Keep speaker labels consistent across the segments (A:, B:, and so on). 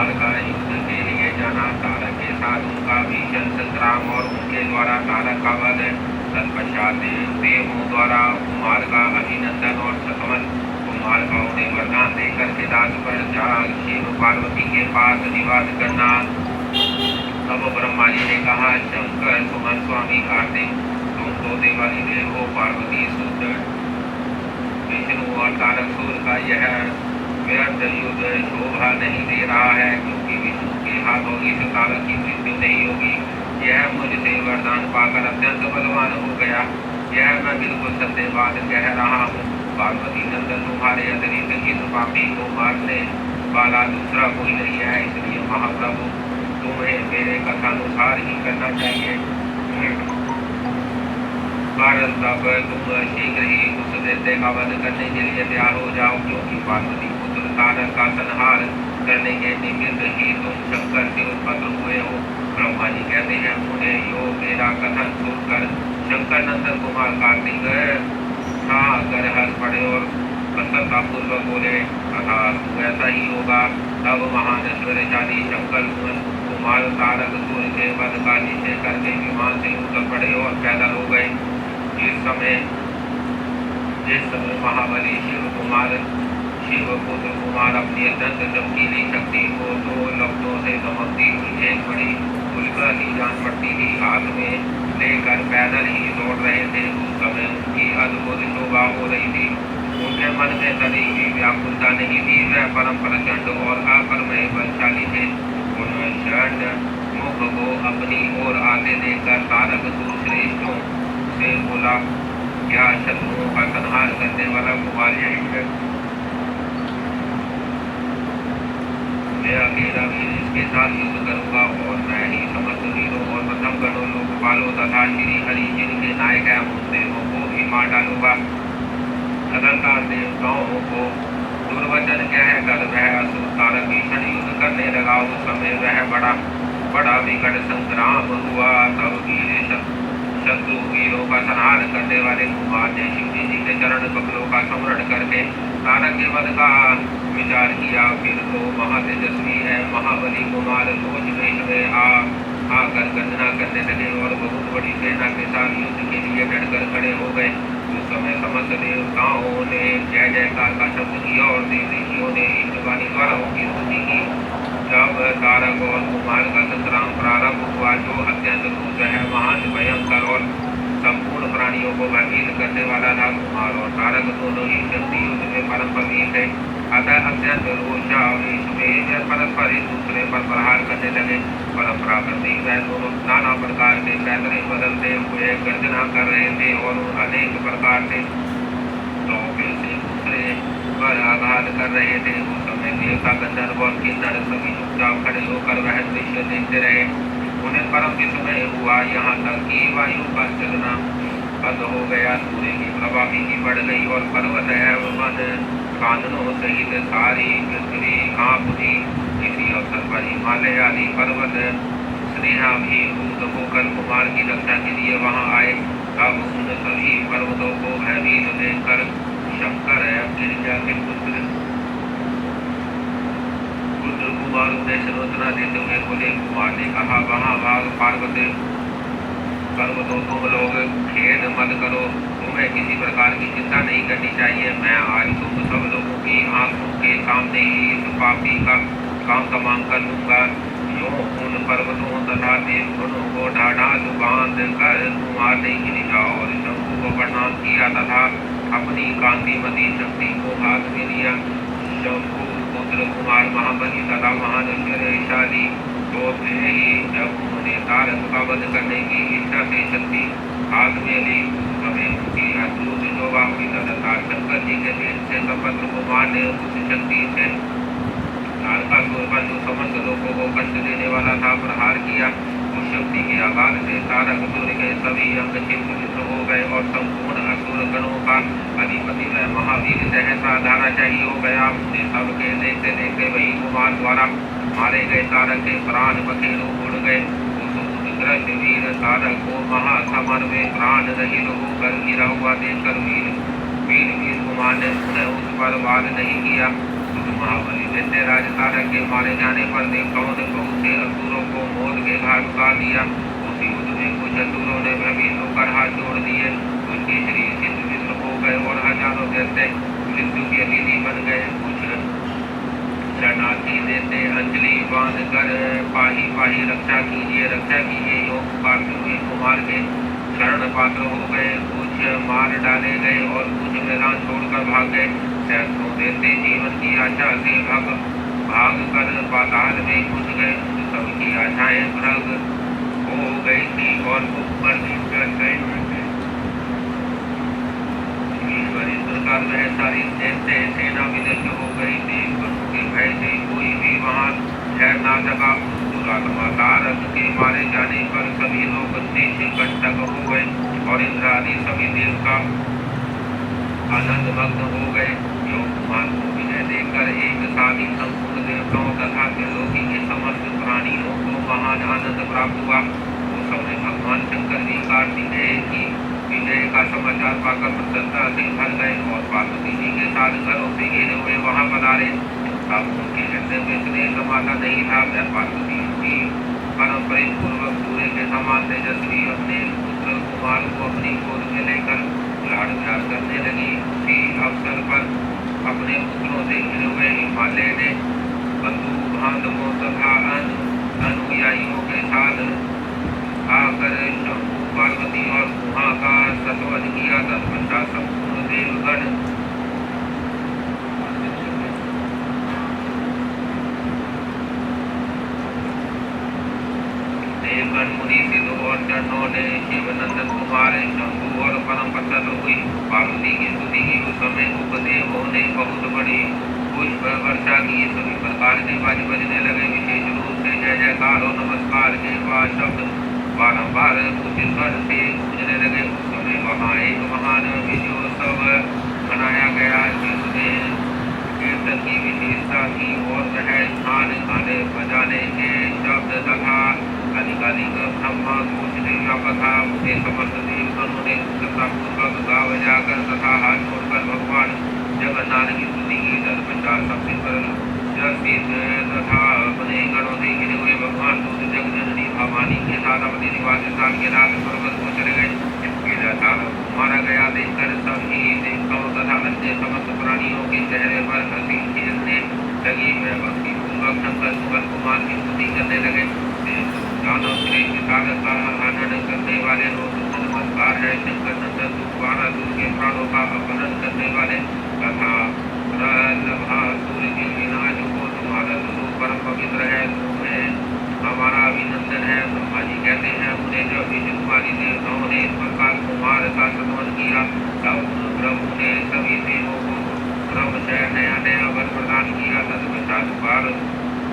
A: कुमार का युद्ध के लिए जाना। तारक के साथ उनका भीषण संग्राम और उनके द्वारा तारक का वध। तत्पश्चात देवों द्वारा कुमार का अभिनंदन और सतवन कुमार का उन्हें वरदान देकर के दास पर जा शिव पार्वती के पास निवास करना। तब ब्रह्मा जी ने कहा, शंकर सुमन स्वामी कार्तिक, तुम तो देवाली देव हो, पार्वती सुत विष्णु और तारक सूर्य का यह व्यर्थ युद्ध शोभा नहीं दे रहा है, क्योंकि विष्णु के हाथों इस तारक की मृत्यु नहीं होगी। यह मुझसे वरदान पाकर अत्यंत बलवान हो गया। यह मैं बिल्कुल सत्य बात कह रहा हूँ। पार्वती नंदन, तुम्हारे अतिरिक्त इस पापी को मारने वाला दूसरा कोई नहीं है, इसलिए महाप्रभु तुम्हें मेरे कथानुसार ही करना चाहिए। तब तुम शीघ्र ही उस दैत्य का वध करने के लिए तैयार हो जाओ, क्योंकि पार्वती पुत्र तारक का संहार करने के निमित्त ही तुम शंकर से उत्पन्न हुए हो। ब्रह्मा जी कहते हैं, उन्हें यो मेरा कथन सुनकर शंकर नंदन कुमार कार्तिक कर हंस पड़े और प्रसन्नतापूर्वक बोले, अर्थात वैसा ही होगा। तब महान ऐश्वर्यशाली शंकर कुमार तारक सूर्य के वध का निश्चय करके विमान से उतर पड़े और पैदल हो गए। जिस समय महाबली शिव पुत्र कुमार अपनी अत्यंत चमकीली शक्ति को दो लफ्जों से दमकती हुई एक बड़ी उल्का की जान पड़ती थी हाथ में लेकर पैदल ही दौड़ रहे थे। उस समय उनकी अद्भुत शोभा हो रही थी। उनके मन में तनी भी व्याकुलता नहीं थी। वह परम प्रचंड और अपरमय बलशाली थे। उन्होंने षड मुख को अपनी ओर आते देखकर तारक श्रेष्ठों से बोला, क्या शत्रुओं का संहार करने वाला कुमार यही है? मैं अकेला वीर इसके साथ युद्ध करूंगा और मैं ही समस्त वीरों और प्रथम गणों लोकपालों तथा श्री हरि जिनके नायक है उन देवों को भी मार डालूंगा। तदंतर देवताओं को दुर्वचन कहकर वह असुर तारक भीषण युद्ध करने लगा। उस समय वह बड़ा विकट संग्राम हुआ। तब शत्रु वीरों का संहार करने वाले कुमार ने शिव जी के चरण कमलों का स्मरण करके तारक के वध का विचार किया। फिर तो महातेजस्वी है महाबली कुमार रोज वेश में आकर गर्जना करने लगे और बहुत बड़ी सेना के साथ युद्ध के लिए डटकर खड़े हो गए। उस समय समस्त देवताओं ने जय जयकार का शब्द किया और देव ऋषियों ने इष्टवाणी द्वारा उनकी स्तुति की। जब तारक और कुमार का संग्राम प्रारंभ हुआ, जो अत्यंत क्रूर है, महान भयंकर और संपूर्ण प्राणियों को भयभीत करने वाला था, कुमार और तारक दोनों ही शक्ति युद्ध में परम प्रवीण थे। अतः अत्यंत रोषावेश में परस्पर एक दूसरे पर प्रहार करने लगे। परंपरा प्रति वह दोनों नाना प्रकार के पैतरे बदलते हुए गर्जना कर रहे थे और अनेक प्रकार से तोपे से दूसरे पर आघात कर रहे थे। उस समय देवता गंधर्व और किन्नर सभी चुपचाप खड़े होकर वह दृश्य देखते रहे। उन्हें परम विस्मय हुआ, यहाँ तक कि वायु का चलना बंद हो गया, सूर्य की प्रभा भी बढ़ गई और पर्वत एवं वन काननों सहित सारी पृथ्वी कांप उठी। इसी अवसर पर हिमालय आदि पर्वत स्नेहाभिभूत होकर कुमार की रक्षा के लिए वहां आए। तब उन सभी पर्वतों को भयभीत देखकर शंकर गिरिजा के पुत्र कुमार ने सरोजना देते हुए बोले, कुमार ने कहा, वहाँ भाग पर्वतों तुम लोग खेद मत करो, तुम्हें किसी प्रकार की चिंता नहीं करनी चाहिए। मैं आज तुम सब लोगों की आंखों के सामने ही इस पापी का काम तमाम कर लूंगा। यूं उन पर्वतों तथा देवगणों को ढाढ़ा बांध कर कुमार ने गिरिजा और शंभु को प्रणाम किया तथा अपनी कांतिमती शक्ति को हाथ में लिया। शंभु पुत्र कुमार महाबली तथा महान ऐश्वर्यशाली होते ही जब उन्होंने तारक का वध करने की इच्छा से शक्ति हाथ में ली, समय उनकी अद्भुत शोभा हुई। तदंतर शंकर जी के पेट से संपन्न कुमार ने उस शक्ति से तारकासुर पर जो समस्त लोगों को कष्ट देने वाला था प्रहार किया। उस शक्ति के आघात से तारक सूर्य के सभी अंग छिन्न हो गए और संपूर्ण असुर गणों का अधिपति वह महावीर सहसा धाराशाही हो गया। उन्हें सबके देखते देखते वही कुमार द्वारा मारे गए तारक के प्राण पखेरु उड़ गए। उस उत्कृष्ट वीर तारक को महासमर में प्राण रहित होकर गिरा हुआ देखकर वीर कुमार ने उस पर वार नहीं किया। उस महाबली दैत्य राज तारक के मारे जाने पर देवताओं ने बहुत से असुरों को मौत के घाट उतार दिया। उसी युद्ध में कुछ असुरों ने भयभीत होकर हाथ जोड़ दिए, उनके शरीर छिन्न विस्म हो गए और हजारों दैत्य मृत्यु के अतिथि बन गए। कुछ शरणार्थी देते अंजलि बांध कर पाही पाही रक्षा कीजिए योग पात्र हुए कुमार के शरण पात्र हो गए। कुछ मार डाले गए और कुछ मैदान छोड़कर भाग गए। सैकड़ों देते जीवन की आशा से भाग कर पाताल में घुस गए। उन सबकी आशाएं भ्रग हो गई थी और ऊपर निकल गए। ईश्वर इस प्रकार वह सारी दैत्य सेना विनष्ट हो गई थी। के भय से कोई भी वहां ठहर ना सका। दुरात्मा तारक के मारे जाने पर सभी लोग कंटक हो गए और इंद्र आदि सभी देवता आनंद मग्न हो गए। योग कुमार को विजय देकर एक साथ ही संपूर्ण देवताओं तथा त्रिलोकी के समस्त प्राणियों को महान आनंद प्राप्त हुआ। उस समय भगवान शंकर जी कार्तिकेय की विजय का समाचार पाकर प्रसन्नता से भर गए और पार्वती जी के साथ घरों से घिरे हुए वहां पधारे। अब उनके हृदय में स्नेह समाता नहीं था। वह पार्वती की परम प्रेम पूर्वक सूर्य के समान तेजस्वी अपने पुत्र कुमार को अपनी गोद में लेकर लाड़ प्यार करने लगी। उसी अवसर पर अपने पुत्रों से घिरे हुए हिमालय ने बंधु बांधवों तथा अनुयायियों के साथ आकर शंभु पार्वती और गुहा का सत्वध किया। तत्पश्चात संपूर्ण देवगण मुनि सिद्ध और चरणों ने शिवनंदन कुमार शंभु और परम प्रसन्न हुई। पार्वती की स्तुति की उस समय उपदेवों ने बहुत बड़ी पुष्प वर्षा की। सभी प्रकार के बाजे बजने लगे। विशेष रूप से जय जयकार और नमस्कार के बाद शब्द बारंबार उचित स्वर से गूंजने लगे। उस समय वहाँ एक महान विजयोत्सव मनाया गया जिसमें कीर्तन की विशेषता थी और वह स्थान गाने बजाने के शब्द तथा अधिकारिक ब्रह्मा घोषणे व्यापक था। उन्हें समस्त देवगणों ने श्रद्धापूर्वक गा बजाकर तथा हाथ छोड़कर भगवान जगन्नाथ की स्तुति की। तत्पश्चात सबसे तथा अपने गणों से घिरे हुए भगवान दूध जग जननी भवानी के साथ अपने निवास स्थान के रात पर्वत को चले गए। मारा गया देखकर सभी देवताओं तथा अन्य समस्त प्राणियों के चेहरे पर हंसी खेलने लगी। वे भक्ति पूर्वक शंकर सुगन कुमार की स्तुति करने लगे। दानव श्रेष्ठ तारक का आनंद करने वाले लोग नमस्कार है। शंकर नंदन द्वारा के प्राणों का अपहरण करने वाले तथा सूर्य के विनाश को तुम्हारा स्वरूप परम पवित्र है। तुम्हें हमारा अभिनंदन है। ब्रह्मा जी कहते हैं उन्हें जब विष्णु कुमारी देवताओं ने इस प्रकार कुमार का सम्मान किया तब प्रभु ने सभी देवों को क्रमशः नया नया वर प्रदान किया। तत्पश्चात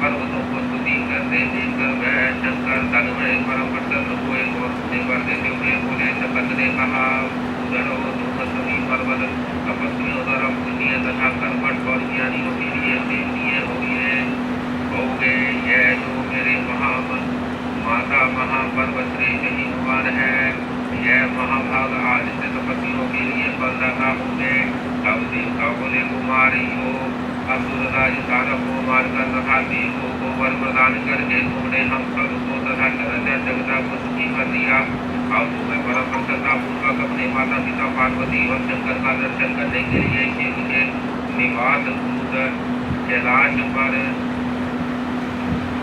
A: पर्वतों को स्तुति करते देखकर वह शंकर तन्मय परम प्रसन्न हुए और उन्हें वर देते हुए बोले। सकत ने कहा उधरो तुम सभी पर्वत तपस्वियों द्वारा पूजनीय तथा कर्मठ और ज्ञानियों के लिए देवनीय होगे। यह जो मेरे माता महापर्वत श्रेष्ठ हिमवान है यह महाभाग आदित्य तपस्वियों के लिए फलदाता होंगे। तब देवता बोले कुमारियों असुरराज तारक को मारकर तथा देवों को वर प्रदान करके तुमने हम सबको तथा चराचर जगत को सुखी कर दिया। अब तुम्हें परम प्रसन्नता पूर्वक अपने माता पिता पार्वती और शंकर का दर्शन करने के लिए शिव के निवास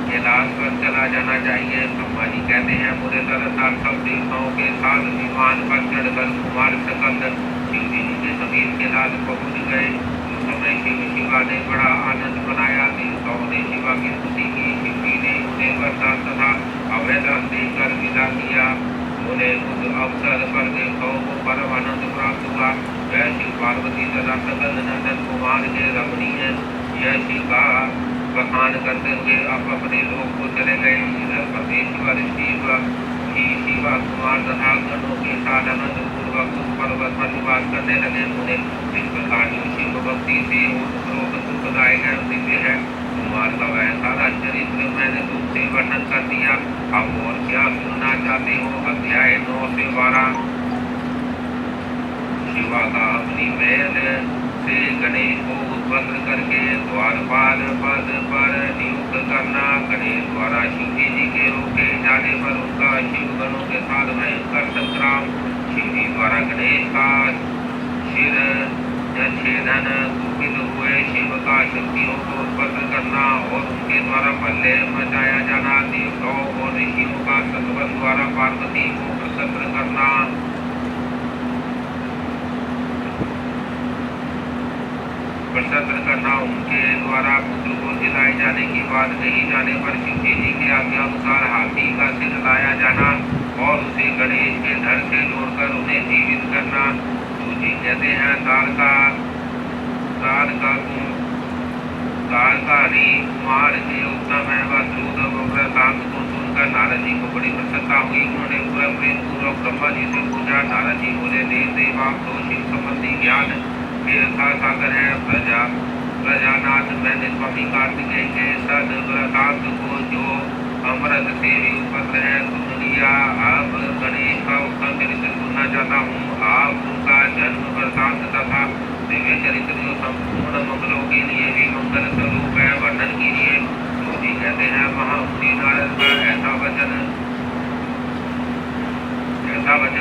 A: कैलाश पर चला जाना चाहिए। ब्रह्मा जी कहते हैं मुझे तदनुसार सब देवताओं के साथ विमान पर चढ़कर कुमार सकंद शिव जी के समीप कैलाश पहुँच गए। उस समय शिवा ने बड़ा आनंद मनाया। देवताओं ने शिवा की स्तुति की। शिव जी ने उन्हें वरदान तथा अवैधन देकर विदा किया। उन्हें उस अवसर पर देवताओं को परम आनंद प्राप्त हुआ। वह शिव पार्वती तथा सकल नंदन कुमार के रमणीय यह शिव का बखान करते हुए अब अपने लोक को चले गए। इधर परमेश्वर शिवा कुमार तथा गणों के साथ आनंद पूर्वक उस पर्वत पर निवास करने लगे। उन्हें इस प्रकार शिव भक्ति से दुखदायक दिव्य है। कुमार का वह सारा चरित्र मैंने तुमसे वर्णन कर दिया। अब और क्या सुनना चाहते हो? अध्याय 9 से 12। शिवा का अपनी मैल से गणेश को उत्पन्न करके द्वारपाल पद पर नियुक्त करना। गणेश द्वारा शिव जी के रोके जाने पर उनका शिव गणों के साथ भयंकर संग्राम। शिव जी द्वारा गणेश का शिर छेदन, कुपित हुए शिव का शक्तियों को उत्पन्न करना और उनके द्वारा प्रलय मचाया जाना। देवताओं और ऋषियों का सतवन द्वारा पार्वती को प्रसन्न करना। उनके द्वारा पुत्र को जिलाए जाने की बात कही जाने पर शिव जी के आज्ञा अनुसार हाथी का सिर लाया जाना और उसे गणेश के धड़ से जोड़कर उन्हें जीवित करना। तो जी कहते हैं तारकारी कुमार के उत्तम एवं ध्रुव वृतांत को सुनकर नारद जी को बड़ी प्रसन्नता हुई। उन्होंने पूरा प्रेम पूर्वक ब्रह्मा जी से पूछा। नारद जी बोले, देव आप तो शिव संबंधी ज्ञान तीर्था सागर है। प्रजानाथ मैंने स्वामी कार्तिकेय के सद वृतांत को जो अमृत से भी उपत्र है सुन लिया। अब गणेश का उत्तम चरित्र सुनना चाहता हूँ। आप उनका जन्म वृतांत तथा दिव्य चरित्र जो संपूर्ण मंगलों के लिए भी मंगल स्वरूप है वर्णन कीजिए। तो जी कहते हैं, महामुनि नारद का ऐसा वचन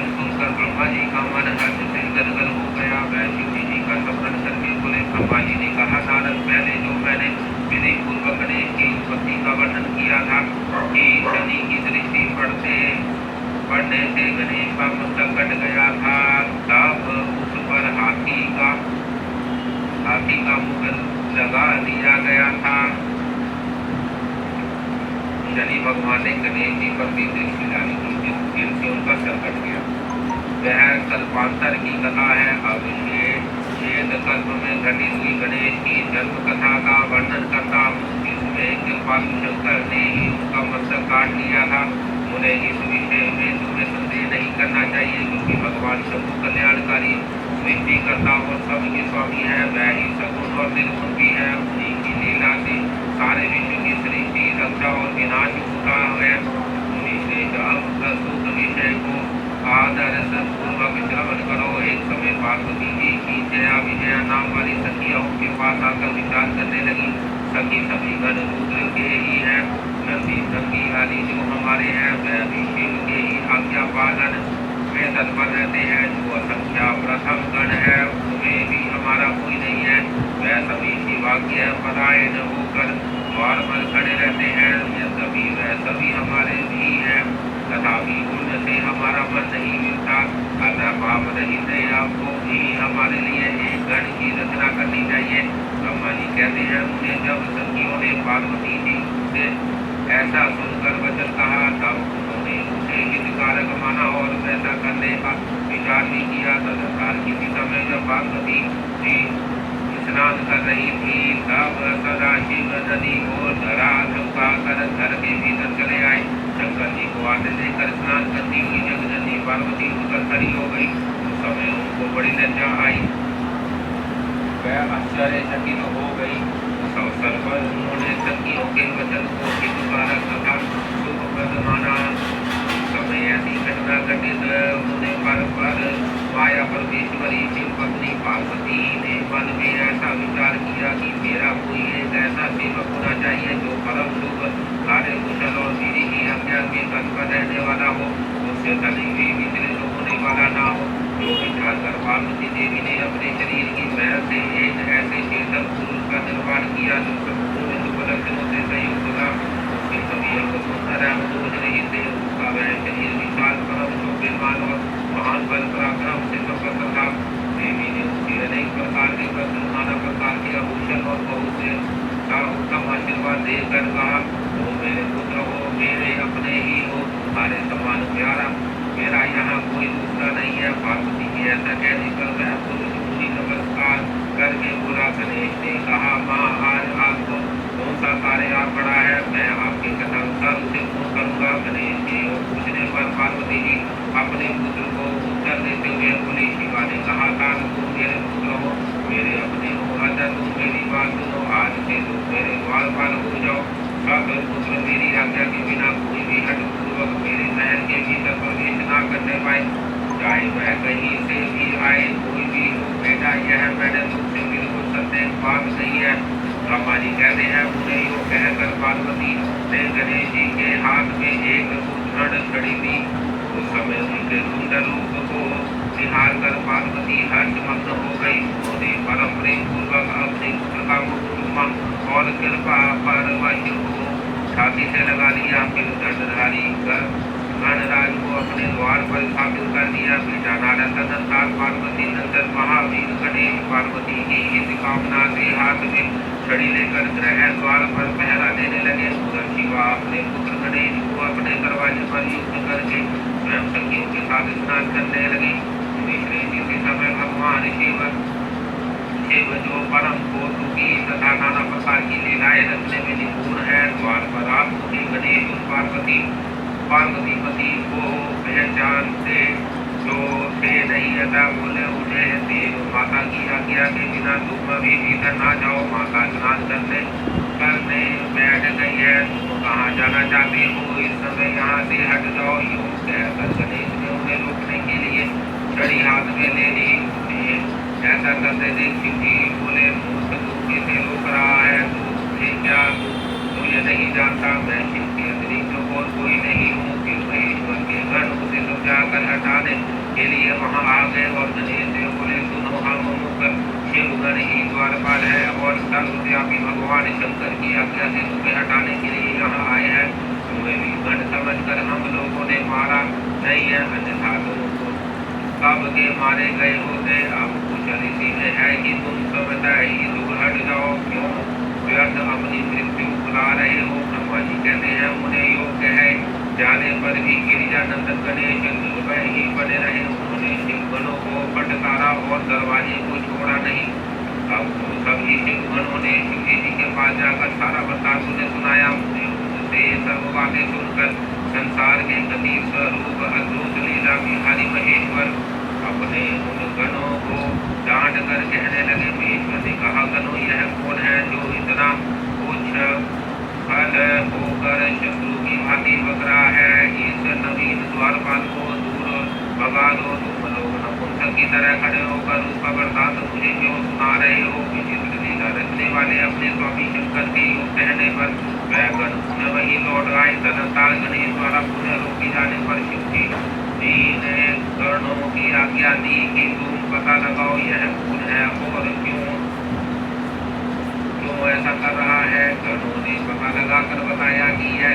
A: सुनकर ब्रह्मा जी का मन हर्ष से गदगद हो गया। वह शिव जी का स्मरण करके बोले। ब्रह्मा जी ने कहा, नारद पहले जो मैंने विधि पूर्वक गणेश की उत्पत्ति का वर्णन किया था कि शनि की दृष्टि पड़ने से गणेश का मस्तक कट गया था, तब उस पर हाथी का मुख लगा दिया गया था। शनि भगवान ने गणेश जी पर भी दृष्टि डाली थी, जिनसे उनका सर कट गया। वह कल्पांतर की कथा है। अब श्वेत कल्प में घटित हुई गणेश की जन्म कथा का वर्णन करता हूँ, जिसमें कृपालु शंकर ने ही उनका मस्तक काट लिया था। उन्हें इस विषय में तुम्हें संदेह नहीं करना चाहिए, क्योंकि भगवान शंभु कल्याणकारी सृष्टि करता और सबके स्वामी है। वह ही सगुण और निर्गुण भी है। उन्हीं की लीला से सारे विश्व की सृष्टि, रक्षा और विनाश होता है। उन्हीं से अब प्रस्तुत विषय को आदर पूर्वक श्रवण करो। एक समय पार्वती जी की जया विजया नाम वाली सखियों के पास आकर विचार करने लगी। सखी सभी गण रुद्र के ही है। नंदी संगी आदि जो हमारे हैं वह भी शिव के ही आज्ञा पालन में तत्पर रहते हैं। जो असंख्या प्रथम गण है उसमें भी हमारा कोई नहीं है। वह सभी शिवाज्ञा परायण होकर द्वार पर खड़े रहते हैं। यद्यपि वह सभी हमारे भी हैं, तथापि उनसे हमारा मन नहीं मिलता। अतः पाप रहित आपको भी हमारे लिए एक गण की रचना करनी चाहिए। ब्रह्मा जी कहते हैं, उन्हें जब सखियों ने पार्वती जी से ऐसा सुनकर वचन कहा, तब उन्होंने उसे हितकारक माना और वैसा करने का विचार भी किया। तदनुसार किसी समय जब पार्वती जी स्नान कर रही थी, तब सदाशिव नदी को धरा कर घर के भीतर चले आए। शंकर जी को आते देखकर स्नान करती हुई जगजननी पार्वती उतर खड़ी हो गई। उस समय उनको बड़ी लज्जा आई, वह आश्चर्यचकित हो गई। उस अवसर पर उन्होंने सखियों के वचन को हितकारक तथा शुभप्रद माना। समय ऐसी घटना घटित होने पर माया परमेश्वरी शिव पत्नी पार्वती ने मन में ऐसा विचार किया कि मेरा कोई एक ऐसा सेवक होना चाहिए जो परम शुभ, कार्य कुशल और मेरी ही आज्ञा के तत्पर रहने वाला हो, उससे कभी भी विचलित होने वाला ना हो। जो विचार कर पार्वती देवी ने अपने शरीर की महल से एक ऐसे चेतन पुरुष का निर्माण किया जो संपूर्ण उपलक्षणों से संयुक्त था। उसके सभी अंग सुंदर एवं बोझ रहित थे। उसका वह शरीर विशाल, परम शोभायमान और महान बल पराक्रम से संपन्न था। देवी ने उसके अनेक प्रकार के वस्त्र, नाना प्रकार के आभूषण और बहुत से का उत्तम आशीर्वाद देकर कहा, वो मेरे पुत्र हो, मेरे अपने ही हो, तुम्हारे समान प्यारा मेरा यहाँ कोई दूसरा नहीं है। पार्वती की ऐसा कहने पर वह पुरुष मुनि नमस्कार करके बोला। गणेश ने कहा, माँ आज आपको कौन सा कार्य आ पड़ा है, मैं आपके कथानुसार उसे पूर्ण करूँगा। गणेश के पूछने पर पार्वती जी अपने पुत्र को उत्तर देते हुए बोली, शिवा ने कहा था तुम मेरे पुत्र हो, मेरे अपने हो, अतः तुम मेरी बात सुनो। आज से तुम मेरे द्वारपाल हो जाओ। सब पुत्र मेरी आज्ञा के बिना कोई भी हट पूर्वक मेरे महल के भीतर प्रवेश न करने पाए, चाहे वह कहीं से भी आए, कोई भी हो। बेटा, यह मैंने तुमसे ब्रह्मा जी कहते हैं मुने यो कहकर पार्वती ने गणेश जी के हाथ में एक उद्धरण छड़ी दी। उस समय उनके सुंदर रूप को निहार कर पार्वती हर्षमग्न हो गई। उन्होंने परम प्रेम पूर्वक अपने पुत्र का मुख चूमा और कृपा पर वश हो छाती से लगा लिया। फिर दंडधारी कर गणराज को अपने द्वार पर स्थापित कर दिया। बेटा नारद तदनुसार पार्वती नंदन महावीर गणेश पार्वती की हित कामना से हाथ में छड़ी लेकर गृह द्वार पर पहरा देने लगे। उधर शिवा अपने पुत्र गणेश को अपने दरवाजे पर युक्त करके स्वयं सखियों के साथ स्नान करने लगे। इसी समय भगवान शिव जो परम कौतुकी तथा नाना प्रकार की लीलाएं रचने में निपुण है, द्वार पर आप गणेश पार्वतीपति को पहचानते जो थे नहीं, अतः बोले उठे देव माता की आज्ञा के बिना तुम अभी भीतर ना जाओ। माता स्नान करने बैठ गई है, तुम कहाँ जाना चाहते हो? इस समय यहाँ से हट जाओ। यूं कहकर गणेश ने उन्हें रोकने के लिए छड़ी हाथ में ले ली। ऐसा करते देख क्योंकि बोले मूर्ख दूसरे से रोक रहा है, तो क्या मुझे नहीं जानता? मैं शिव के अतिरिक्त और कोई नहीं हूँ। फिर महेश्वर के गण उसे समझाकर हटाने के लिए वहाँ आ गए और गणेश से बोले सुनो, हम मुख शिव गण ही द्वारपाल है और सर्वव्यापी भगवान शंकर की आज्ञा से तुम्हें हटाने के लिए यहाँ आए हैं। तुम्हें भी गण समझकर हम लोगों ने मारा नहीं है, अन्यथा तुमको कब के मारे गए होते। अब कुशल इसी में है कि तुम सब ही दूर हट जाओ, क्यों व्यर्थ अपनी मृत्यु बुला रहे हो? ब्रह्मा जी कहते हैं उन्हें योग्य है जाने पर भी गिरिजानंदन गणेश निर्भय ही बने रहे। उन्होंने शिवगणों को फटकारा और दरवाजे को छोड़ा नहीं। अब तो सभी शिवगणों ने शिव जी के पास जाकर सारा वृत्तांत उन्हें सुनाया। उनसे सर्व बातें सुनकर संसार के गति स्वरूप अद्भुत लीला बिहारी महेश्वर अपने उन गणों को डांट कर कहने लगे। महेश्वर ने कहा, गणों यह कौन है जो इतना उच्च फल होकर शत्रु की भांति बक रहा है? इस नवीन द्वारपाल को दूर भगा दो। तुम लोग नपुंसक की तरह खड़े होकर उसका वृत्तांत मुझे क्यों सुना रहे हो? विचित्र लीला रचने वाले अपने स्वामी शंकर के योग कहने पर वह गण पुनः वही लौट आए। तदनुसार गणेश द्वारा पुनः रोकी जाने पर शिव जी ने गणों की आज्ञा दी कि तुम पता लगाओ यह कौन है और क्यों ऐसा कर रहा है। गणों ने पता लगाकर बताया कि यह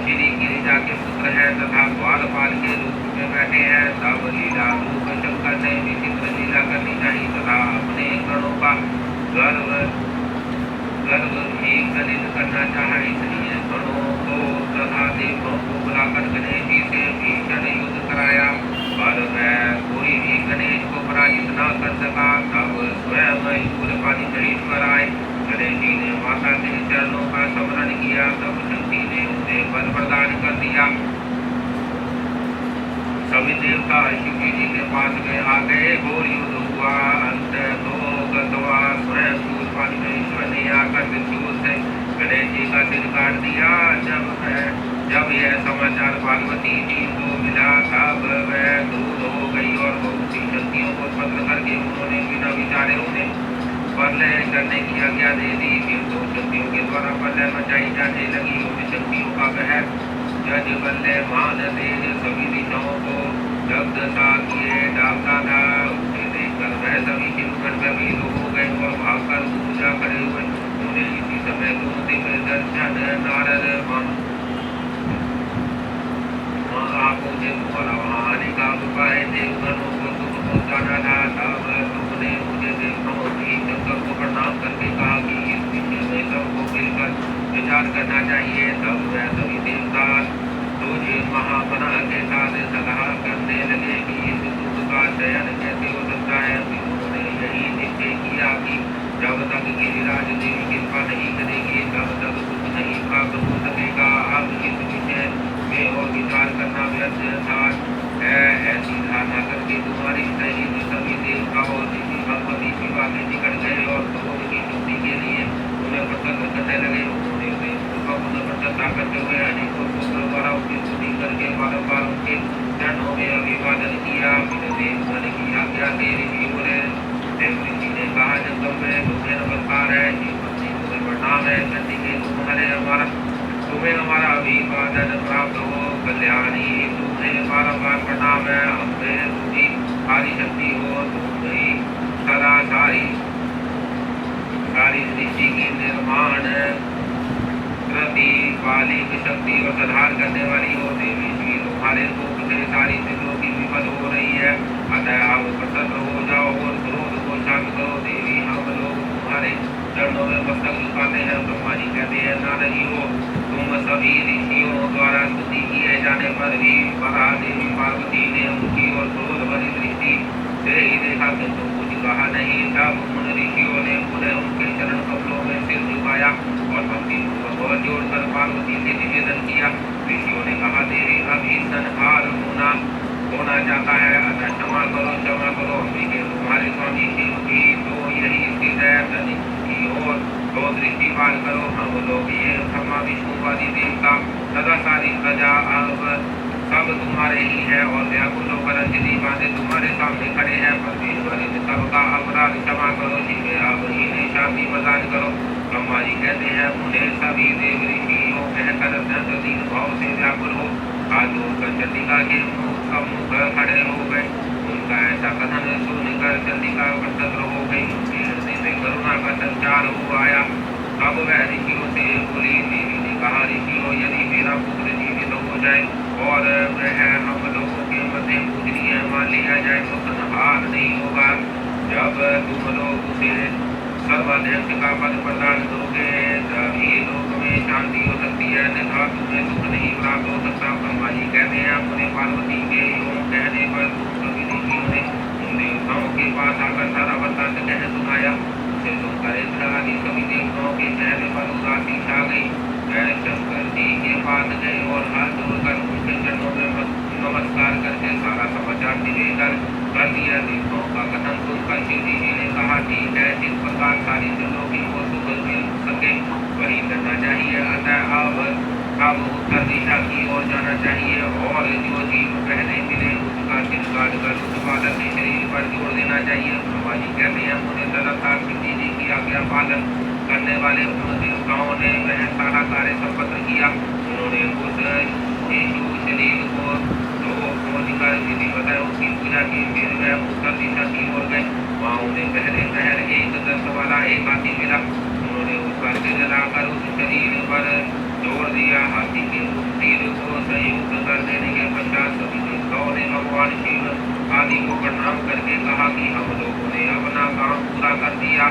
A: श्री गिरिजा के पुत्र है तथा द्वारपाल के रूप में बैठे हैं। तब लीला रूप शंकर ने विचित्र लीला करनी चाहिए तथा अपने गणों का गर्व ही गलित करना चाहा। इसलिए गणों को तथा देवों को बुलाकर गणेश जी से भीषण युद्ध कराया, पर वह कोई भी गणेश को पराजित न कर सका। तब स्वयं शूरपाणी महेश्वर आए। गणेश जी ने माता के चरणों का स्मरण किया। तब शक्ति ने उन्हें वर प्रदान कर दिया। सभी देवता शिव जी के पास आ गए। घोर युद्ध हुआ। अंत तो गतवा स्वयं शूरपाणी महेश्वर ने आकर त्रिशूल से गणेश जी का सिर काट दिया। जब यह समाचार पार्वती जी को मिला तब वह क्रोध हो गई और बहुत सी शक्तियों को उत्पन्न करके उन्होंने बिना विचारे उन्हें प्रलय करने की आज्ञा दे दी। फिर दो शक्तियों के द्वारा प्रलय मचाई जाने लगी। उन शक्तियों का वह जज बल्ले मान तेज सभी दिशाओं को दग्ध सा किए डालता था। उसे देखकर वह सभी शिवगण भयभीत हो गए और भागकर पूजा करे हुए। उन्हें इसी समय दो दिव्य दर्शन नारद आपको से तुम्हारा वहाँ आने का उपाय देवगणों को तुम पहुँचाना था। तब तुमने मुझे देवताओं की शंकर को प्रणाम करके कहा कि इस विषय में सबको मिलकर विचार करना चाहिए। तब वह सभी देवता तुझे महामना के साथ सलाह करने लगे कि इस दुख का चयन कैसे हो सकता है। उन्होंने यही निश्चय किया कि जब तक गिरिराज देवी कृपा नहीं करेगी तब तक कुछ नहीं प्राप्त हो सकेगा। अब इस विषय में और विचार करना व्यर्थ था है। ऐसी धारणा करके तुम्हारी सही सभी देवता और ऋषि भगवती शिवा के निकट गए और क्रोध की मुक्ति के लिए उन्हें प्रसन्न करने लगे। उन्होंने उन्हें प्रसन्नता करते हुए अनेकों पुत्रों द्वारा उसकी स्तुति करके बारंबार उनके चरणों में अभिवादन किया। फिर देवगण की आज्ञा से ऋषि बोले। देव ऋषि ने कहा, जगदम्बे तुम्हें नमस्कार है। शिव पत्नी तुम्हें प्रणाम है चंडी के तुम्हारे हमारा तुम्हें हमारा अभिवादन प्राप्त हो कल्याणी तुम्हें बारंबार प्रणाम है अम्बे तुम्ही सारी शक्ति हो तुम्ही सदा सारी सृष्टि की निर्माण कृति पालिक शक्ति और संहार करने वाली हो देवी श्री तुम्हारे रूप से सारी त्रिलों की विपद हो रही है अतः आप प्रसन्न हो जाओ और क्रोध को शांत करो देवी हम लोग तुम्हारे चरणों में मस्तक झुकाते हैं ब्रह्मा जी कहते हैं नारद जी हो तुम सभी ऋषियों द्वारा स्तुति किए जाने पर भी परा देवी पार्वती ने उनकी और क्रोध भरी दृष्टि से ही देखा किंतु कुछ कहा नहीं तब उन ऋषियों ने पुनः उनके चरण कमलों में सिर झुकाया और भक्ति पूर्वक जोड़कर पार्वती से निवेदन किया ऋषियों ने कहा देवी अभी संहार होना चाहता है अतः क्षमा करो अम्बिके तुम्हारे स्वामी शिव की तो यही स्थित है की ओर तो दृष्टिपात करो हम लोग ये ब्रह्मा विष्णुवादी देवता सदा सारी प्रजा अब सब तुम्हारे ही है और व्याकुल होकर अंजलि बांधे तुम्हारे सामने खड़े हैं परमेश्वर इन सबका अपराध क्षमा करो शिव अब इन्हें शांति प्रदान करो ब्रह्मा जी कहते हैं उन्हें सभी देव ऋषियों कहकर अत्यंत दीन भाव से व्याकुल हो हाथ जोड़कर चंडिका के सम्मुख खड़े हो गए उनका ऐसा कथन सुनकर चंडिका प्रसन्न हो गई उनके हृदय में करुणा का संचार हो आया अब वह ऋषियों से बोली देवी ने कहा ऋषियों यदि मेरा पुत्र जीवित हो जाए और वह हम लोगों के मध्य पूजनीय मान लिया जाए तो संहार नहीं होगा जब तुम लोग उसे सर्वाध्यक्ष का पद प्रदान करोगे तभी लोक में शांति हो सकती है अन्यथा तुम्हें सुख नहीं प्राप्त हो सकता ब्रह्मा जी कहते हैं अपने पार्वती के यूं कहने पर सभी ऋषियों ने उन देवताओं के पास आकर सारा वृत्तांत कह सुनाया उसे सुनकर इंद्र आदि सभी देवताओं के चेहरे पर उदासी छा गई वह शंकर जी के पास गए और हाथ जोड़कर उनके चरणों में नमस्कार करके सारा समाचार निवेदन कर दिया देवताओं का कथन सुनकर शिव जी ने कहा ठीक है जिस प्रकार सारी त्रिलोकी को सुख मिल सके वही करना चाहिए अतः अब उत्तर दिशा की ओर जाना चाहिए और जो जीव पहले मिले उसका सिर काट कर उस बालक के शरीर पर जोड़ देना चाहिए ब्रह्मा जी कहते हैं उन्हें तदर्थात शिव जी की आज्ञा पालन करने वाले उन देवताओं ने वह सारा कार्य संपन्न किया उन्होंने उस शिशु शरीर को खोलकर विधि बताया उसकी पूजा की फिर वह उत्तर दिशा की ओर गए वहाँ उन्हें पहले पहर एक दस वाला एक हाथी मिला उन्होंने उसका सिर लाकर उस शरीर पर जोड़ दिया हाथी के उस सिर को संयुक्त कर देने के पश्चात सभी देवताओं ने भगवान शिव आदि को प्रणाम करके कहा कि हम लोगों ने अपना काम पूरा कर दिया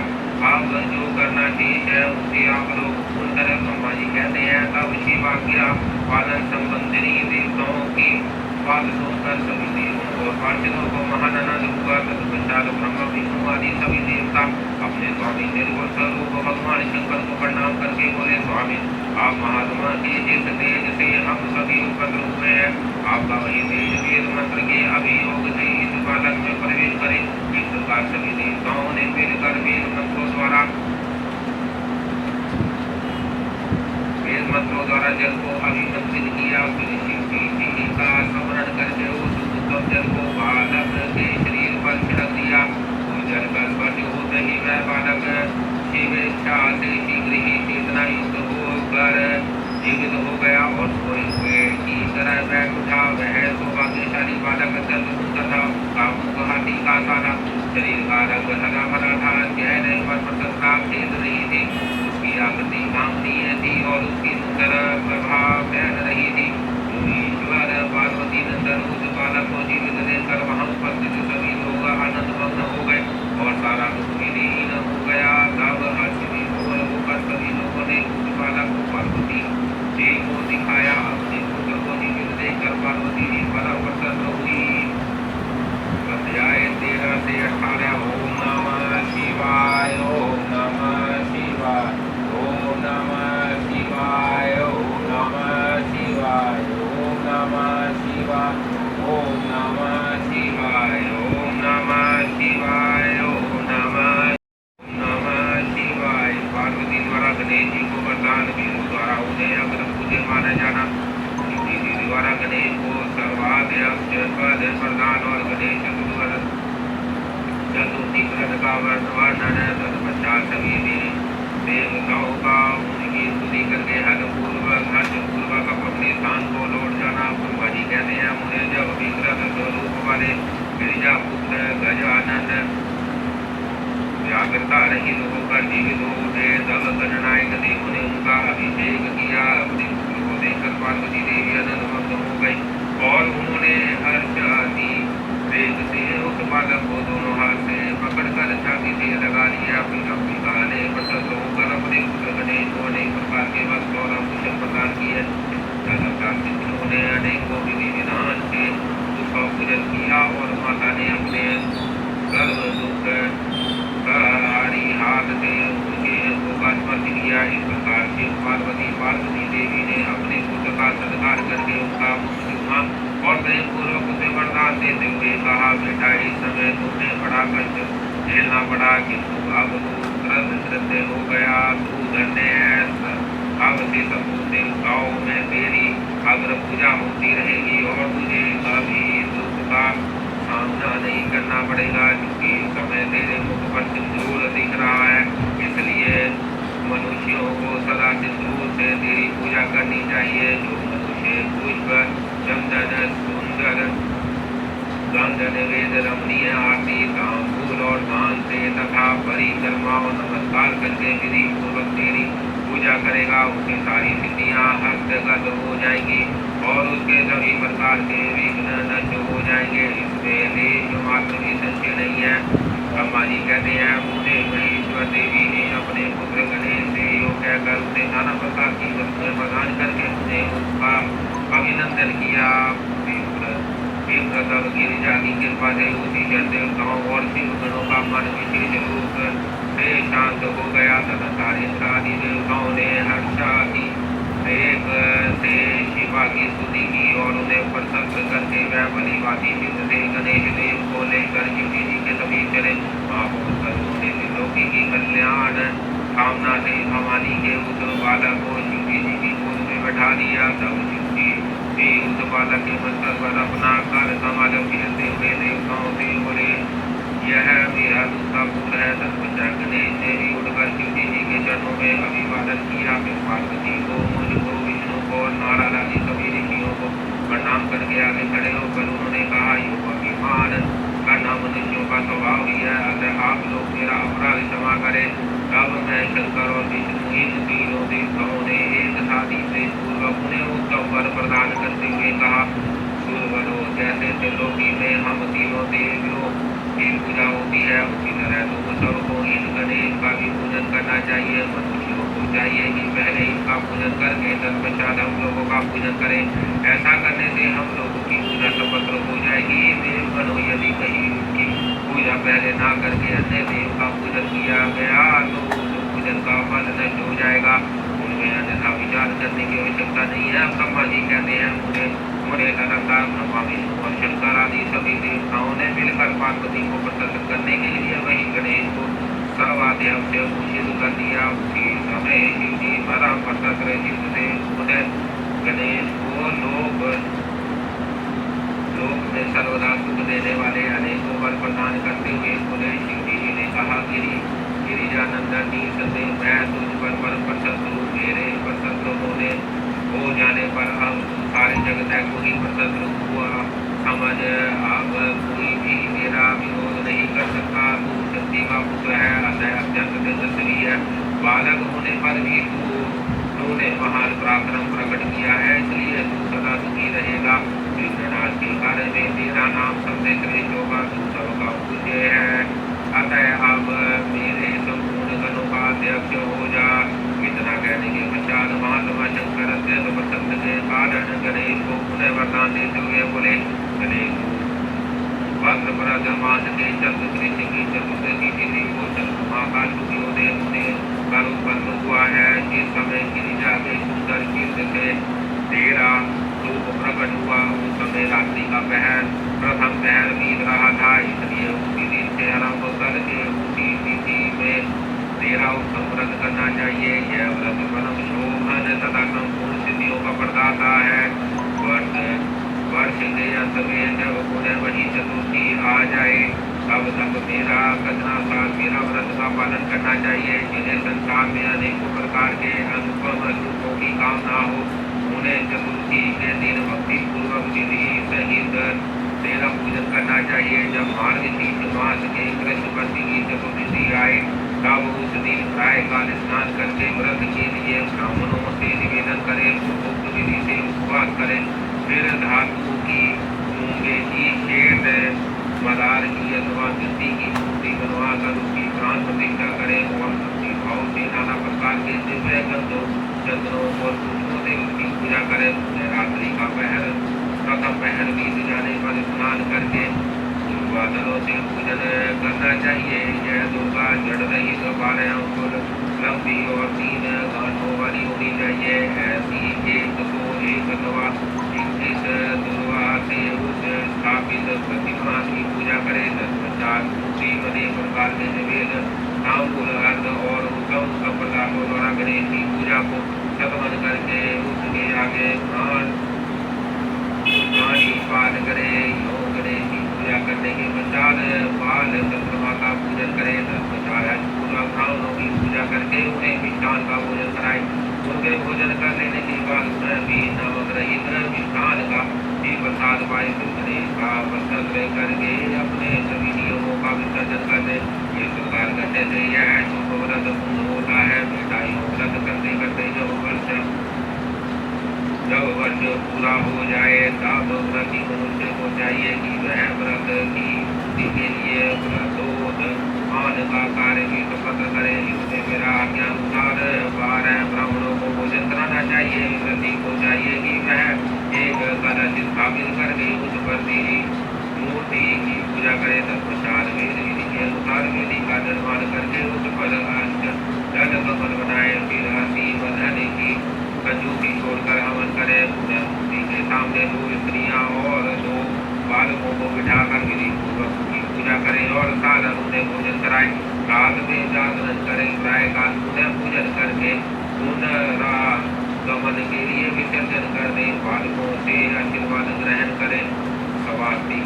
A: अब जो करना ठीक है उसे आप लोग पूर्ण करें ब्रह्मा जी कहते हैं तब शिव आज्ञा पालन संबंधी देवताओं की बात सुनकर सभी देवों और पार्षदों को महान आनंद हुआ तत्पश्चात ब्रह्मा विष्णु आदि सभी देवता अपने स्वामी निर्गुण स्वरूप भगवान शंकर को प्रणाम करके बोले स्वामी आप महात्मा के जिस तेज से हम सभी उपद्र हुए हैं आपका वही तेज वेद मंत्र के अभियोग से इस बालक में प्रवेश करे इस प्रकार सभी देवताओं ने मिलकर वेद मंत्रों द्वारा जल को अभिमंत्रित किया फिर शिव की जीवी का स्मरण करके उस उत्तम जल को बालक के शरीर पर छिड़क दिया वो जल का स्पर्श होते ही वह बालक शिव इच्छा से शीघ्र ही चेतना युक्त होकर जीवित हो गया और सोए हुए की तरह बैठ उठा वह सौभाग्यशाली बालक अत्यंत सुंदर था उसका मुख हाथी का था शरीर का रंग हरा भरा था चेहरे पर प्रसन्नता खेल रही थी उसकी आकृति कामनीय थी और उसकी सुंदर प्रभा फैल रही थी ईश्वर पार्वती नंदन उस बालक को जीवित देखकर वहां उपस्थित सभी लोग आनंद मग्न हो गए और सारा दुख विलीन हो गया तब हर्ष विभोर होकर सभी लोगों ने उस बालक को पार्वती जी को दिखाया अपने पुत्र को जीवित देखकर पार्वती जी परम प्रसन्न हुई अध्याय 13 से 18 ओम नमः शिवाय ओम नमः शिवाय ओम नमः शिवाय ओम नमः शिवाय ओम नमः शिवाय ओम नमः शिवाय ओम नमः शिवाय ओम नमः शिवाय पार्वती द्वारा गणेश जी को वरदान विष्णु द्वारा उन्हें अग्र पूज्य माना जाना जी द्वारा गणेश को सर्वाध्यक्ष पद प्रदान और गणेश चतुर्थी व्रत का वर्णन तत्पश्चात सभी देवताओं का उनकी स्तुति करके हर्षपूर्वक अपने स्थान को लौट जाना। ब्रह्मा जी कहते हैं मुझे जब विकृत स्वरूप वाले गिरिजा पुत्र गजानन व्याकृता रहित होकर जीवित हो उठे, तब गणनायक देवों ने उनका अभिषेक किया। अपने पुत्र को देखकर पार्वती देवी आनंदमग्न हो गई और उन्होंने हर्ष आदि वेग से उस बालक को दोनों हाथ से पकड़कर छाती से लगा लिया। फिर अंबिका ने प्रसन्न होकर अपने पुत्र गणेश को अनेक प्रकार के वस्त्र और आभूषण प्रदान किए। तदपरांत पितरों ने अनेकों विधि विधान से उसका पूजन किया और माता ने अपने गर्भ दुख हरी हाथ से उनके को का स्पर्श किया। इस प्रकार से पार्वती देवी ने अपने पुत्र का सत्कार करके उसका मुख चूमा और प्रेम पूर्वक उसे वरदान देते हुए कहा, बेटा इस समय तुम्हें बड़ा कष्ट झेलना पड़ा, किंतु अब तू कृतकृत्य हो गया, तू धन्य है। अब से सब देवताओं में तेरी अग्र पूजा होती रहेगी और तुझे कभी दुख का सामना नहीं करना पड़ेगा, क्योंकि इस समय तेरे मुख पर सिंदूर दिख रहा है। इसलिए मनुष्यों को सदा सिंदूर से तेरी पूजा करनी चाहिए। जो मनुष्य पुष्प चंदन सुंदर गंध निवेद रमणीय आरती तांबूल और दान से तथा परिक्रमा और नमस्कार करके विधि पूर्वक तेरी पूजा करेगा, उसकी सारी सिद्धियां हस्तगत हो जाएंगी और उसके सभी प्रकार के विघ्न नष्ट हो जाएंगे। इसमें लेश मात्र भी संशय नहीं है। ब्रह्मा जी कहते हैं मुझे महेश्वर देवी ने अपने पुत्र गणेश से योग कहकर उसे नाना प्रकार की वस्तुएं प्रदान करके मुझे उसका अभिनंदन किया। तब गिरिजा की कृपा से उसी जन देवताओं और शिव गणों का मन विशेष रूप से शांत हो गया तथा सारे आदि देवताओं ने हर्षाति एक से शिवा की स्तुति की और उन्हें प्रसन्न करके वह बलिवादी सिद्ध से गणेश देव को लेकर शिव जी के समीप चले। वहाँ पहुंचकर उन्होंने त्रिलोकी की कल्याण कामना से भवानी के उस बालक को शिव जी की गोद में बैठा दिया। तब शिव जी भी उस बालक के मस्तक पर अपना कर कमल फेरते हुए देवताओं से बोले, यह मेरा दूसरा पुत्र है। तत्पश्चात गणेश ने भी उठकर शिव जी के चरणों में अभिवादन किया। फिर पार्वती को, मुझको, विष्णु को और नारद आदि सभी ऋषियों को प्रणाम करके आगे खड़े होकर उन्होंने कहा, योग अभिमान करना मनुष्यों का स्वभाव ही है, अतः आप लोग मेरा अपराध क्षमा करें। तब मैं शंकर और विष्णु इन तीनों देवताओं ने एक साथी से पूर्वक उन्हें उत्तम वर प्रदान करते हुए कहा, सुरवरो जैसे त्रिलोकी में हम तीनों देवियों की पूजा होती है, उसी तरह तुम सबको इन गणेश का भी पूजन करना चाहिए। मनुष्यों को चाहिए कि पहले इनका पूजन करके तत्पश्चात हम लोगों का पूजन करें। ऐसा करने से हम लोगों की पूजा सफल हो जाएगी। देवगणों यदि कहीं उनकी पूजा पहले ना करके अन्य देव का पूजन किया गया तो उस पूजन का फल नष्ट हो जाएगा। उनमें अन्यथा विचार करने की आवश्यकता नहीं है। ब्रह्मा जी कहते हैं मुझे तदनुसार ब्रह्मा विष्णु और शंकर आदि सभी देवताओं ने मिलकर पार्वती को प्रसन्न करने के लिए वही गणेश को सर्वाधिक से भूषित कर दिया। उसी समय शिव जी परम प्रसन्न चित्त से उन्हें गणेश को लोक में सर्वदा सुख देने वाले अनेकों वर प्रदान करते हुए बोले, शिव जी ने कहा, गिरिजानंदन संदेह मैं तुझ पर प्रसन्न हूँ। मेरे प्रसन्न हो जाने पर अब सारे जगत को ही प्रसन्न हुआ समझ। अब कोई भी मेरा विरोध नहीं कर सकता। तू शक्ति का पुत्र है, अतः अत्यंत तेजस्वी है। बालक होने पर भी तूने महान पराक्रम प्रकट किया है, इसलिए तू सदा सुखी रहेगा। विघ्ननाश के कार्य में तेरा नाम सबसे श्रेष्ठ होगा। तू सबका पूज्य है, अतः अब मेरे संपूर्ण गणों का अध्यक्ष हो जा। इतना कहने के पश्चात महात्मा शंकर अत्यंत प्रसन्न के कारण गणेश को पुनः वरदान देते हुए कितना साल मेरा व्रत का पालन करना चाहिए। जिन्हें संसार में अनेकों प्रकार के अनुपम रूपों की कामना हो, उन्हें चतुर्थी के दिन भक्ति पूर्वक विधि सहित तेरा पूजन करना चाहिए। जब मार्गशीर्ष मास के कृष्ण पक्ष की चतुर्दशी आए तब उस दिन प्राय काल स्नान करके व्रत के लिए ब्राह्मणों से निवेदन करें, उक्त विधि से उपवास करें। फिर धातु की, मूंगे की, खेत, मदार की अथवा मिट्टी की मूर्ति बनवाकर उसकी प्राण प्रतिष्ठा करें और भक्ति भाव से नाना प्रकार के दिव्य गंधों, चंद्रों और पुष्पों से उसकी पूजा करें। रात्रि का पहर प्रथम पहर बीत जाने पर स्नान करके बादलों से पूजन करना चाहिए। यह दुर्गा जड़ रही 12 अंकुर लंबी और 3 गांठों वाली होनी चाहिए। ऐसी एक अथवा 21 दुर्गा से उस स्थापित प्रतिमा की पूजा करें। तत्पश्चात मूर्ति बने प्रकार के निवेद, तांबूल, अर्घ और उत्तम संप्रदायों द्वारा गणेश की पूजा को संपन्न करके उसके आगे पाठ करे। योग गणेश की पूजा करने के पश्चात बाल चंद्रमा का पूजन करे। तत्पश्चात ब्राह्मणों की पूजा करके उन्हें मिष्ठान का भोजन कराए। उनके भोजन कर लेने के बाद उन्हें भी नमक रहित मिष्ठान का भी प्रसाद पाए। गणेश का वस्त्र करके अपने सभी नियमों का विसर्जन कर दे। इस प्रकार करने से यह शुभ व्रत पूर्ण होता है। मिठाइयों व्रत करते करते जब वर्ष पूरा हो जाए तब व्रती मनुष्य को चाहिए कि वह व्रत की पूर्ति के लिए व्रतोद्धान का कार्य भी संपन्न करे। इसमें मेरा आज्ञानुसार 12 ब्राह्मणों को भोजन कराना चाहिए। व्रती को चाहिए कि वह एक कलश स्थापित करके उस पर मूर्ति की पूजा करे। तत्पश्चात वेद विधि के अनुसार वेदी का निर्माण करके उस पर जल कमल बनाए। फिर हंसी बधन की कंजूसी छोड़कर हवन करे। मूर्ति के सामने 2 स्त्रियां और 2 बालकों को बिठाकर विधि पूर्वक की पूजा करें और साधन उन्हें भोजन कराए। रात में जागरण करें। प्राय काल उन्हें पूजन करके पुनरागमन के लिए विसर्जन कर दें। बालकों से आशीर्वाद ग्रहण करें। स्वास्तिक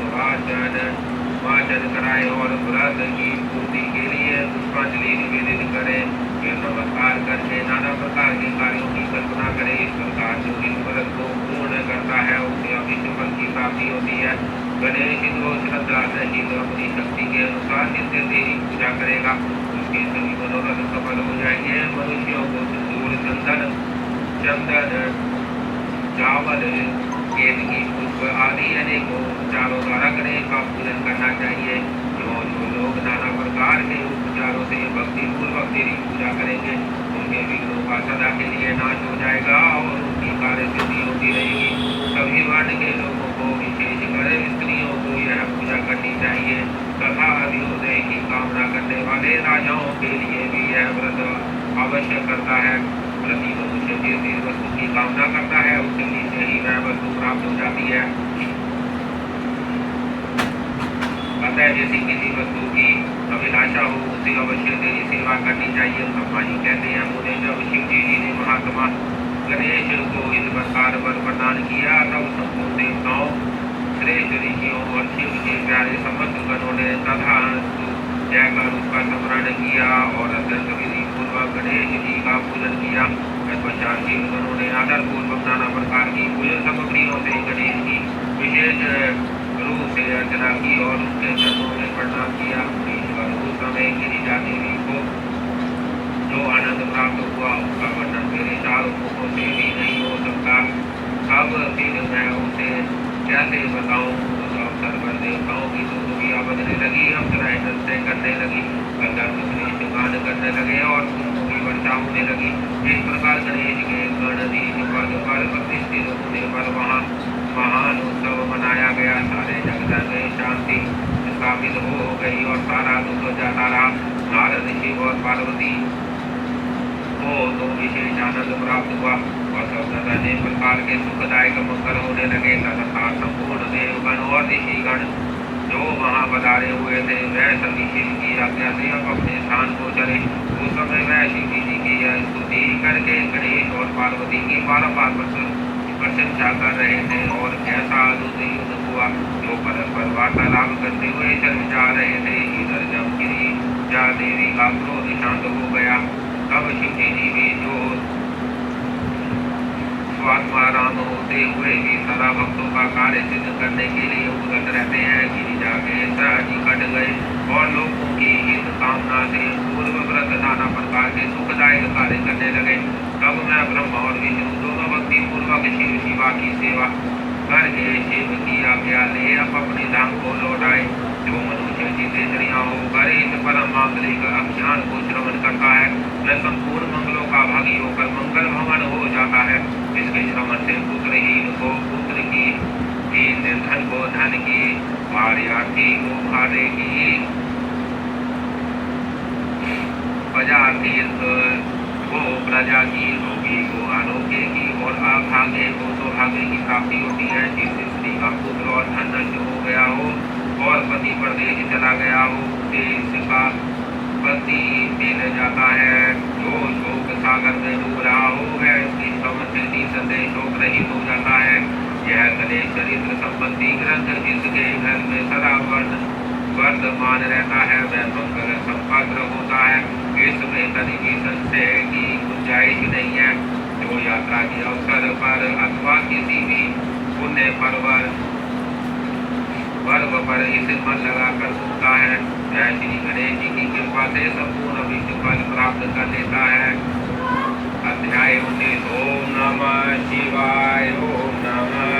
A: वाचन कराए और व्रत की पूर्ति के लिए पुष्पांजलि निवेदित करें। फिर नमस्कार करके नाना प्रकार के कार्यों की कल्पना करें। इस प्रकार जो इस व्रत को पूर्ण करता है उसे अभिष्ट फल की प्राप्ति होती है। गणेश को श्रद्धा सहित अपनी शक्ति के अनुसार नित्य तेरी पूजा करेगा, उसके सभी मनोरथ सफल हो जाएंगे। मनुष्यों को सिंदूर, चंदन, चावल, केतकी पुष्प आदि अनेकों उपचारों द्वारा गणेश का पूजन करना चाहिए। जो लोग नाना प्रकार के उपचारों से भक्ति पूर्वक तेरी पूजा करेंगे उनके विघ्नों का सदा के लिए नाश हो जाएगा और उनकी कार्य सिद्धि होती रहेगी। सभी वर्ण के लोगों को विशेषकर स्त्रियों को यह पूजा करनी चाहिए तथा अभ्युदय की कामना करने वाले राजाओं के लिए भी यह व्रत अवश्य करता है। प्रति मनुष्य जिस वस्तु की कामना करता है उसके नीचे ही वह वस्तु प्राप्त हो जाती है। अतः जैसी किसी वस्तु की अभिलाषा हो उसे अवश्य तेरी सेवा करनी चाहिए। ब्रह्मा जी कहते हैं, मुझे जब शिव जी ने महात्मा गणेश को इस प्रकार वर प्रदान किया तब संपूर्ण देवताओं, श्रेष्ठ ऋषियों और शिव के प्यारे समस्त गणों ने तथा जयकर उसका स्मरण किया और अत्यंत विधि पूर्वक गणेश जी का पूजन किया। तत्पश्चात शिव गणों ने आदर पूर्वक नाना प्रकार की पूजन सामग्रियों से गणेश की विशेष रूप से अर्चना की और उनके चरणों में प्रणाम किया। ईश्वर उस समय गिरिजा देवी को जो आनंद प्राप्त हुआ उसका वर्णन मेरे चारों मुखों से भी नहीं हो सकता। अब फिर मैं उसे कैसे बताऊं। उस अवसर पर देवताओं की स्तुतियां बजने लगी, अप्सराएं नृत्य करने लगी, गंधर्व श्रेष्ठ गान करने लगे और पुष्पों की वर्षा होने लगी। इस प्रकार गणेश के गणधीश पद पर प्रतिष्ठित होने पर वहाँ महान उत्सव मनाया गया। सारे जगत में शांति स्थापित हो गई और सारा दुख जाता रहा। नारद, शिव और पार्वती को तो विशेष आनंद प्राप्त हुआ और सब अनेक प्रकार के सुखदायक मंगल होने लगे। तथा संपूर्ण देवगण और ऋषिगण जो वहाँ पधारे हुए थे वह सभी शिव की आज्ञा से अब अपने स्थान को चले। उस समय वह शिव जी की स्तुति करके गणेश और पार्वती की बारंबार प्रशंसा कर रहे थे और कैसा अद्भुत युद्ध हुआ। जो परस्पर वार्तालाप करते हुए चल जा रहे थे। इधर जब गिरिजा देवी का क्रोध शांत हो गया तब शिव जी भी जो स्वात्माराम होते हुए भी सदा भक्तों का कार्य सिद्ध करने के लिए उद्यत रहते हैं। गिरिजा के सहजी कट गए और लोगों की हित कामना से पूर्व व्रत नाना प्रकार के सुखदायक कार्य करने लगे। तब मैं ब्रह्मा और विष्णु दोनों भक्ति पूर्वक शिव शिवा की सेवा करके शिव की आज्ञा ले अपने धाम को लौट आए। जो मनुष्य जितेंद्रियां होकर इस परम मांगलिक अभियान को श्रवण करता है वह संपूर्ण मंगलों का भागी होकर मंगल भवन हो जाता है। इसके श्रवण से पुत्रहीन को पुत्र की, निर्धन को धन की, भार्यार्थी को भार्य की, प्रजातीर्थ को प्रजा की, रोगी को आरोग्य की और अभागे को सौभाग्य की प्राप्ति होती है। जिस स्त्री का पुत्र और धन नष्ट हो गया हो और पति परदेश चला गया हो उसे इसका पति मिल जाता है। जो शोक सागर में डूब रहा हो वह इसकी श्रवण से निसंदेह शोक रहित हो जाता है। यह कले चरित्र संबंधी ग्रंथ जिसके घर में सदा वर्तमान रहता है वह मंगल संपन्न होता है। इसमें कभी भी संशय की गुंजाइश नहीं है। जो यात्रा के अवसर पर अथवा किसी भी पुण्य पर्व पर इसे मन लगाकर सुनता है वह श्री गणेश जी की कृपा से संपूर्ण विष्णु फल प्राप्त कर लेता है। अध्याय 19। ओम नमः शिवाय। ओम नमः